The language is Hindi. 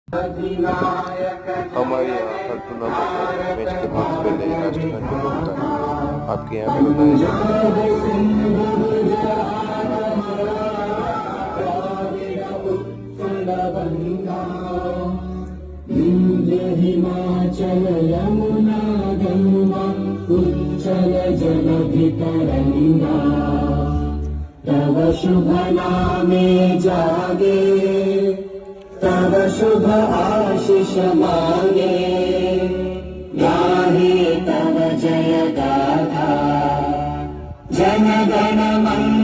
हमारे यहाँ हर टूर्नामेंट मैच के 5 पहले राष्ट्रीय गान होता है। आपके यहाँ पे होता है? हिमाचल यमुना गंगा उच्चल जलधितरंगा तव शुभ नामे जागे तव शुभ आशीष मांगे गाहे तव जय गाथा जन गण मंगल